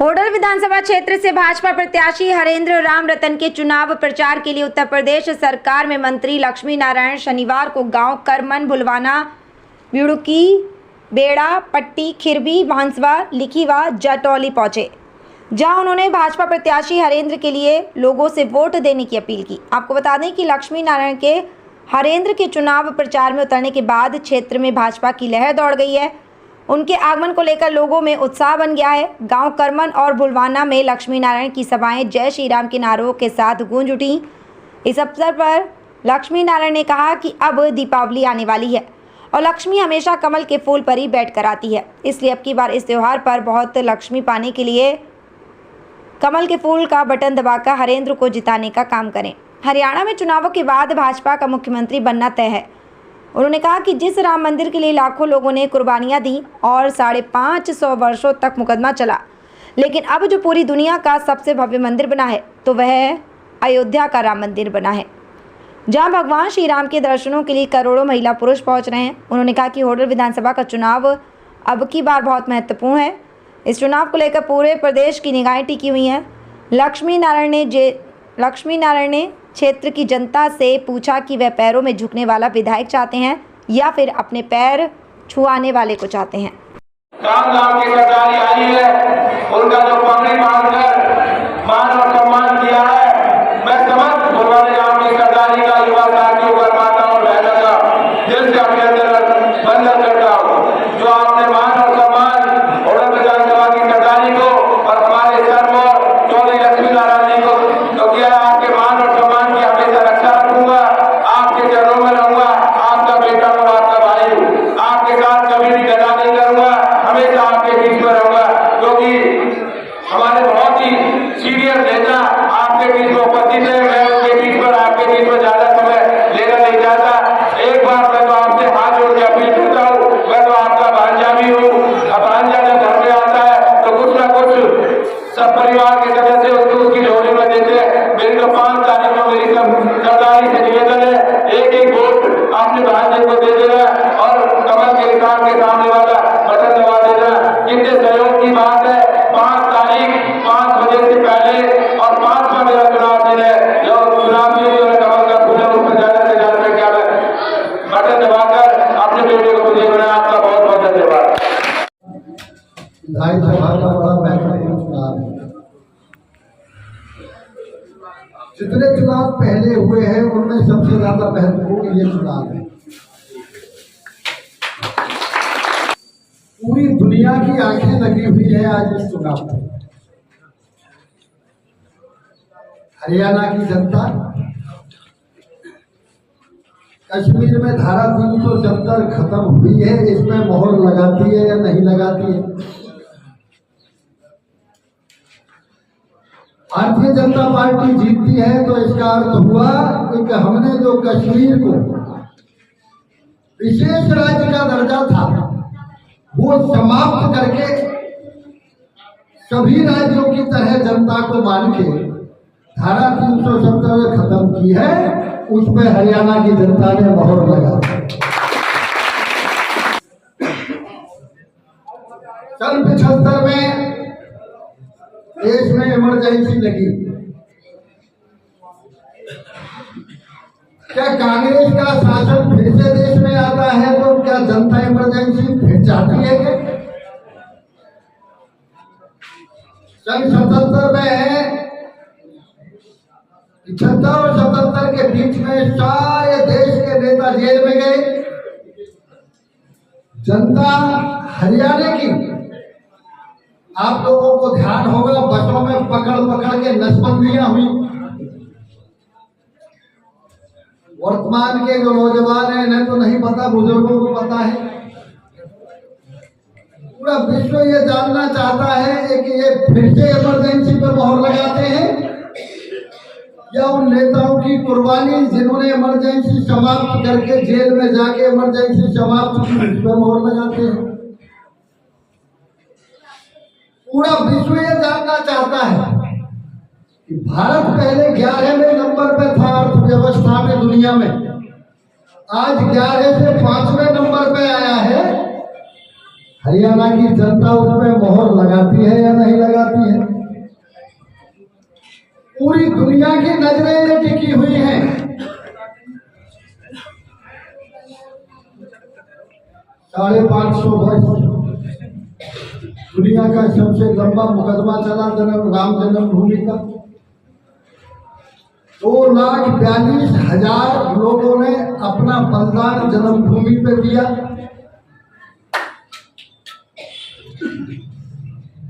होडल विधानसभा क्षेत्र से भाजपा प्रत्याशी हरेंद्र राम रतन के चुनाव प्रचार के लिए उत्तर प्रदेश सरकार में मंत्री लक्ष्मी नारायण शनिवार को गांव करमन, भुलवाना, बिड़ुकी, बेड़ा, पट्टी, खिरबी, भांसवा, लिखीवा, जटौली पहुंचे, जहां उन्होंने भाजपा प्रत्याशी हरेंद्र के लिए लोगों से वोट देने की अपील की। आपको बता दें कि लक्ष्मी नारायण के हरेंद्र के चुनाव प्रचार में उतरने के बाद क्षेत्र में भाजपा की लहर दौड़ गई है। उनके आगमन को लेकर लोगों में उत्साह बन गया है। गांव करमन और भुलवाना में लक्ष्मी नारायण की सभाएं जय श्री राम के नारों के साथ गूंज उठी। इस अवसर पर लक्ष्मी नारायण ने कहा कि अब दीपावली आने वाली है और लक्ष्मी हमेशा कमल के फूल पर ही बैठ कर आती है, इसलिए अब की बार इस त्यौहार पर बहुत लक्ष्मी पाने के लिए कमल के फूल का बटन दबाकर हरेंद्र को जिताने का काम करें। हरियाणा में चुनावों के बाद भाजपा का मुख्यमंत्री बनना तय है। उन्होंने कहा कि जिस राम मंदिर के लिए लाखों लोगों ने कुर्बानियां दी और 550 वर्षों तक मुकदमा चला, लेकिन अब जो पूरी दुनिया का सबसे भव्य मंदिर बना है तो वह अयोध्या का राम मंदिर बना है, जहां भगवान श्री राम के दर्शनों के लिए करोड़ों महिला पुरुष पहुंच रहे हैं। उन्होंने कहा कि होडल विधानसभा का चुनाव अब की बार बहुत महत्वपूर्ण है। इस चुनाव को लेकर पूरे प्रदेश की निगाहें टिकी हुई हैं। लक्ष्मी नारायण ने क्षेत्र की जनता से पूछा कि वह पैरों में झुकने वाला विधायक चाहते हैं या फिर अपने पैर छुआने वाले को चाहते हैं। गांव की सरकारी आई है, उनका जो पगड़ी बांधकर मान और सम्मान किया है, मैं समस्त भुलवाने गांव की सरकारी का युवा साथियों का, माता और बहनों का दिल से अपने अंदर वंदन करता हूँ। जो आपने मान और सम्मान होडल विधानसभा की सरकारी को और हमारे सरमौर चौधरी लक्ष्मी नारायण जी को जो किया, आपके मान और सम्मान की हमेशा रक्षा रखूंगा, आपके चरणों में रहूंगा, आपका बेटा हूँ, आपका भाई हूँ, आपके साथ कभी भी गदा नहीं करूंगा, हमेशा आपके बीच में रहूंगा, क्योंकि हमारे बहुत ही सीनियर नेता आपके बीच में उपस्थित है। मैं उनके बीच पर, आपके बीच में ज्यादा समय लेना नहीं चाहता। एक बार मैं तो आपसे हाथ जोड़ के अपील करता हूँ, मैं तो आपका भांजा भी हूँ। अब भांजा जब घर में आता है तो कुछ ना कुछ सब परिवार के सदस्य उसकी झोली में देते हैं। मेरी तो 5 तारीख को मेरी सरदारी से निवेदन है, एक वोट अपने भांजे को दे देना और कमल के निशान के सामने वाला बटन दबा देना। कितने सहयोग की बात है। 5 तारीख 5 बजे से पहले और 5वां मेरा चुनाव दिन है। जो चुनाव के लिए कमल का फूल है, उस पर ज्यादा से ज्यादा क्या बटन दबाकर अपने बेटे को मुझे बनाया। आपका बहुत बहुत धन्यवाद। विधानसभा का बड़ा महत्वपूर्ण चुनाव है। जितने चुनाव पहले हुए हैं उनमें सबसे ज्यादा महत्वपूर्ण ये चुनाव है। पूरी दुनिया की आंखें लगी हुई है आज इस चुनाव पर। हरियाणा की जनता कश्मीर में धारा 370 खत्म हुई है, इसमें मोहर लगाती है या नहीं लगाती है। भारतीय जनता पार्टी जीतती है तो इसका अर्थ हुआ कि हमने जो कश्मीर को विशेष राज्य का दर्जा था वो समाप्त करके सभी राज्यों की तरह जनता को मान के धारा 370 खत्म की है। उस पर हरियाणा की जनता ने मोहर लगा। सन 75 में देश में इमरजेंसी लगी। क्या कांग्रेस का शासन फिर से देश में आता है तो क्या जनता इमरजेंसी फिर चाहती है? क्या सन 77 में 76 और 77 के बीच में सारे देश के नेता जेल में गए। जनता हरियाणा की, आप लोगों को ध्यान होगा, बसों में पकड़ पकड़ के नसबंदियां हुई। वर्तमान के जो नौजवान हैं इन्हें तो नहीं पता, बुजुर्गों को पता है। पूरा विश्व ये जानना चाहता है कि ये फिर से इमरजेंसी पर मोहर लगाते हैं या उन नेताओं की कुर्बानी जिन्होंने इमरजेंसी समाप्त करके जेल में जाके इमरजेंसी समाप्त की, उस पर मोहर लगाते हैं। पूरा विश्व ये जानना चाहता है कि भारत पहले 11वें नंबर पे था अर्थव्यवस्था में दुनिया में, आज 11 से 5वें नंबर पे आया है। हरियाणा की जनता उस पर मोहर लगाती है या नहीं लगाती है? पूरी दुनिया की नजरें टिकी हुई हैं। 550 वर्ष दुनिया का सबसे लंबा मुकदमा चला राम जन्मभूमि का। 2,42,000 लोगों ने अपना बलिदान जन्मभूमि पे दिया।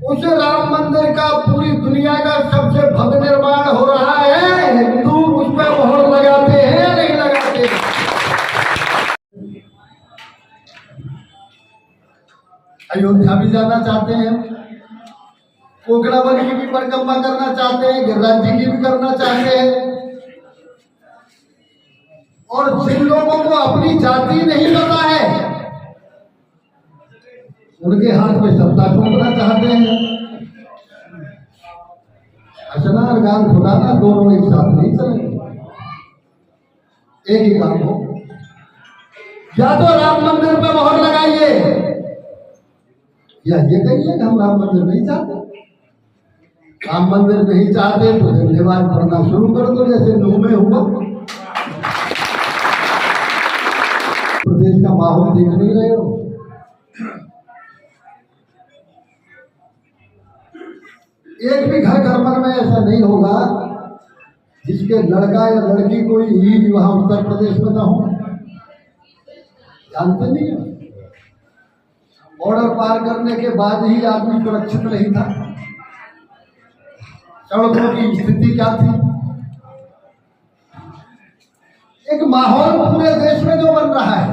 उस राम मंदिर का पूरी दुनिया का सबसे भव्य निर्माण हो रहा है। हिंदू उस पर मोहर लगाते हैं या नहीं लगाते? अयोध्या भी जाना चाहते हैं, कोकड़ावली की भी परिक्रमा करना चाहते हैं, गिरिराज जी की भी करना चाहते हैं। और जिन लोगों को अपनी जाति नहीं पता है उनके हाथ में सत्ता ठोकना चाहते हैं। हंसना और गान खुदाना दोनों एक साथ नहीं चलेंगे। एक ही काम हो, या तो राम मंदिर पे मोहर लगाइए या ये कहिए कि हम राम मंदिर नहीं चाहते। राम मंदिर नहीं चाहते तो धन्यवाद पढ़ना शुरू कर दो, जैसे नूह में हुआ। प्रदेश का माहौल देख नहीं रहे हो। एक भी घर घरमन में ऐसा नहीं होगा जिसके लड़का या लड़की कोई ईद वहां उत्तर प्रदेश में ना हो। जानते नहीं हो, बॉर्डर पार करने के बाद ही आदमी सुरक्षित नहीं था। सड़कों की स्थिति क्या थी? एक माहौल पूरे देश में जो बन रहा है,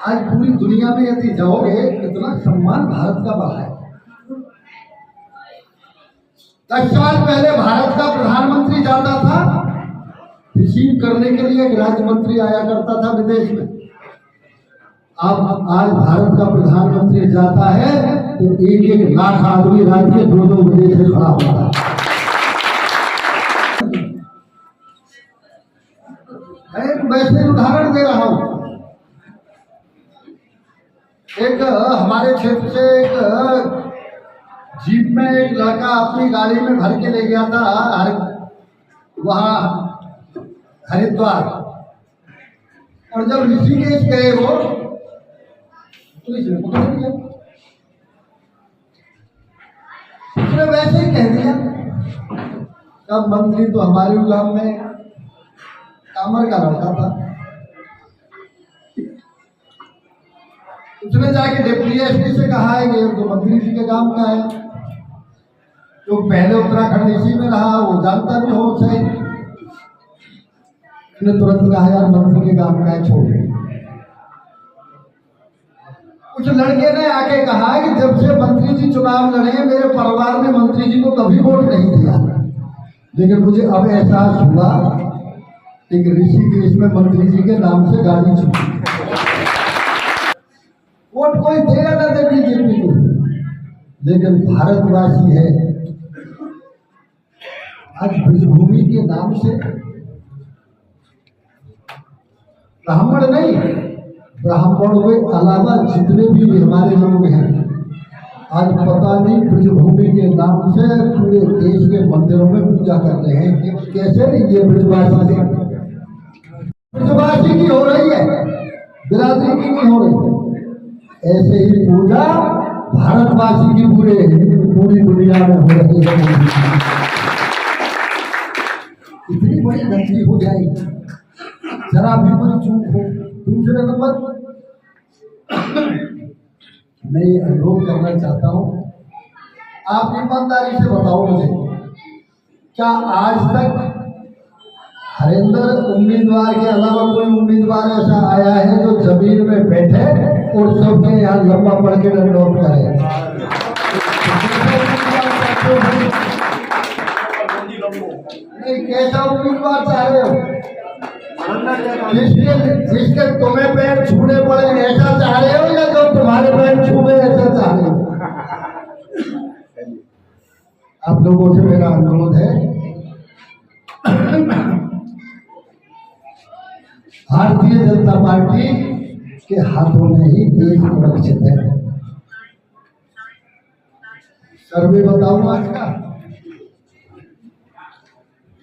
आज पूरी दुनिया में यदि जाओगे कितना सम्मान भारत का बढ़ा है। 10 साल पहले भारत का प्रधानमंत्री जाता था, रिसीव करने के लिए एक राज्य मंत्री आया करता था विदेश में। अब आज भारत का प्रधानमंत्री जाता है तो 1-1 लाख आदमी राज्य के 2-2 बजे से खड़ा होता है। एक वैसे उदाहरण दे रहा हूं। एक हमारे क्षेत्र से एक जीप में एक लड़का अपनी गाड़ी में भर के ले गया था वहां हरिद्वार, और जब ऋषिकेश गए वो पुलिस ने पकड़ लिया। उसने वैसे ही कह दिया तब मंत्री तो हमारे गांव में कामर का लड़का था। उसने जाके डिप्टी एसपी से कहा है कि तो मंत्री जी के काम का है, जो पहले उत्तराखंड इसी में रहा वो जानता भी हो सही। उसने तुरंत कहा यार मंत्री के काम का है, छोड़। उस लड़के ने आके कहा कि जब से मंत्री जी चुनाव लड़े मेरे परिवार ने मंत्री जी को कभी वोट नहीं दिया, लेकिन मुझे अब एहसास हुआ कि ऋषिकेश में मंत्री जी के नाम से गाड़ी छूटी। वोट कोई दे या ना दे बीजेपी को, लेकिन भारतवासी है। आज ब्रजभूमि के नाम से ब्राह्मण नहीं, ब्राह्मणों के अलावा जितने भी हमारे लोग हैं, आज पता नहीं ब्रजभूमि के नाम से पूरे देश के मंदिरों में पूजा कर रहे हैं। कैसे ये ब्रजवासी की हो रही है, बिरादरी की नहीं हो रही। ऐसे ही पूजा भारतवासी की पूरी दुनिया में हो रही है। इतनी बड़ी गलती हो जाएगी जरा भी कोई चूक हो। दूसरे नंबर मैं ये अनुरोध करना चाहता हूं, आप ईमानदारी से बताओ मुझे, क्या आज तक हरेंद्र उम्मीदवार के अलावा कोई उम्मीदवार ऐसा आया है जो जमीन में बैठे और सबके यहाँ लंबा पड़ के दंडोत करे? नहीं, कैसा उम्मीदवार चाह रहे हो? जिसके तुम्हें पैर छूने पड़े ऐसा चाह रहे हो, या जो तुम्हारे पैर छूने ऐसा चाह रहे हो? आप लोगों से मेरा अनुरोध है, भारतीय जनता पार्टी के हाथों में ही देश सुरक्षित है। सर्वे बताऊं आज का,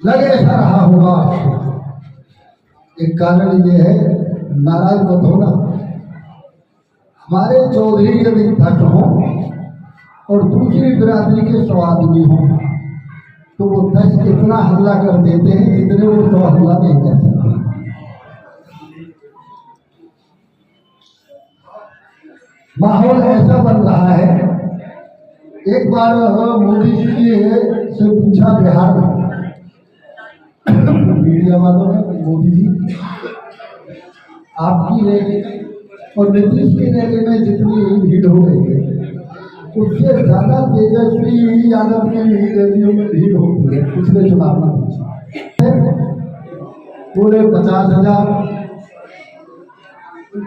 लगे ऐसा रहा होगा। एक कारण ये है, नाराज मत होना, हमारे चौधरी यदि धट हो और दूसरी बिरादरी के 100 आदमी हो तो वो 10 इतना हमला कर देते हैं जितने वो 100 हमला नहीं कर सकते। माहौल ऐसा बन रहा है। एक बार मोदी जी से पूछा बिहार में मीडिया वालों ने, मोदी जी आपकी रैली और नीतीश की रैली में जितनी भीड़ हो रही है उससे ज्यादा तेजस्वी यादव की रैलियों में भीड़ होती है पिछले चुनाव में। पूरे 50,000,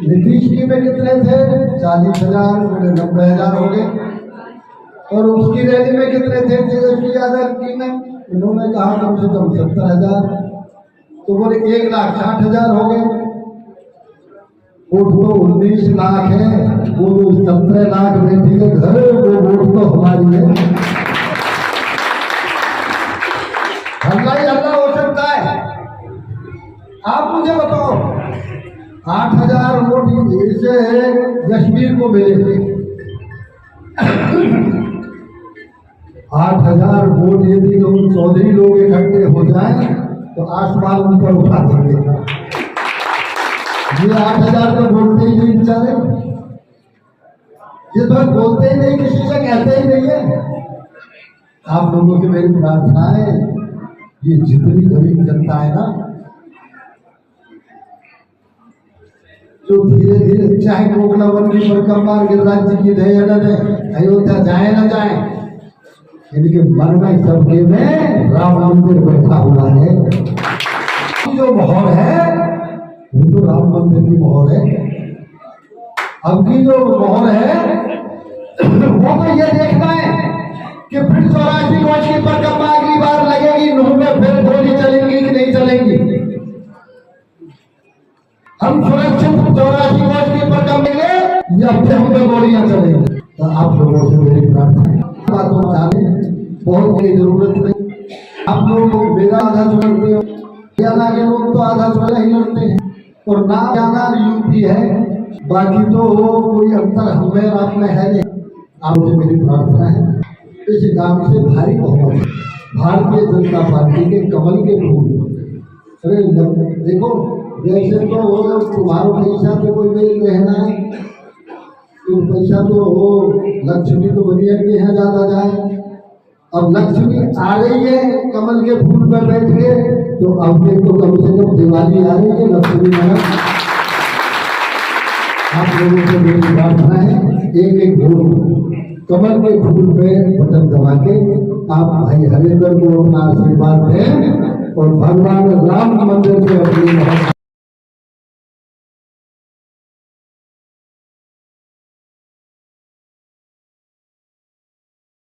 नीतीश की में कितने थे? 40,000, पूरे 90,000 हो गए। और उसकी रैली में कितने थे तेजस्वी यादव की में? इन्होंने कहा कम से कम 70,000, तो बोले 1,60,000 हो गए। वोट तो 19 लाख है, वो 17 लाख बेटी के घर, वो वोट तो हमारी है। हल्ला ही हल्ला हो सकता है। आप मुझे बताओ, 8,000 वोट इसे कश्मीर को मिले, 8,000 वोट यदि लोग चौधरी लोग इकट्ठे हो जाएं तो आसमान ऊपर उठा देंगे। ये 8,000 तो बोलते ही नहीं बेचारे, ये तो बोलते ही नहीं, किसी से कहते ही नहीं है। आप लोगों की मेरी प्रार्थना है, ये जितनी गरीब जनता है ना, जो धीरे धीरे चाहे कोकलावन की परिक्रमा गिरिराज जी की दया न दे, अयोध्या जाए न जाए, इनके मन में सबके में राम मंदिर बैठा हुआ है। जो मोहर है वो तो राम मंदिर की मोहर है। अब की जो मोहर है वो तो ये देखना है कि फिर 84 कोच की परिक्रमा अगली बार लगेगी, नूह में फिर गोली चलेंगी कि नहीं चलेंगी। हम सुरक्षित 84 कोच की परिक्रमा या फिर हम पे गोलियां चलेंगी। तो आप लोगों से मेरी प्रार्थना है, बातों में जाने बहुत की जरूरत नहीं। आप लोग मेरा आधा चुनते हो, हरियाणा के लोग तो आधा चुनाव ही लड़ते हैं, और ना जाना यूपी है, बाकी तो कोई अंतर हमें आप में है नहीं। आपसे मेरी प्रार्थना है, इस गांव से भारी बहुमत भारतीय जनता पार्टी के कमल के फूल। अरे देखो, जैसे तो तुम्हारा पैसा तो कोई मेल रहना है, तो पैसा तो हो लक्ष्मी तो बनिया के यहाँ ज्यादा जाए। अब लक्ष्मी आ रही है कमल के फूल पर बैठ के, तो अब तो कम से कम दिवाली आ रही है लक्ष्मी महाराज। आप लोगों से मेरी प्रार्थना है, एक एक वोट कमल के फूल पे बटन दबा के आप भाई हरेंद्र को अपना आशीर्वाद दें और भगवान राम मंदिर के अपनी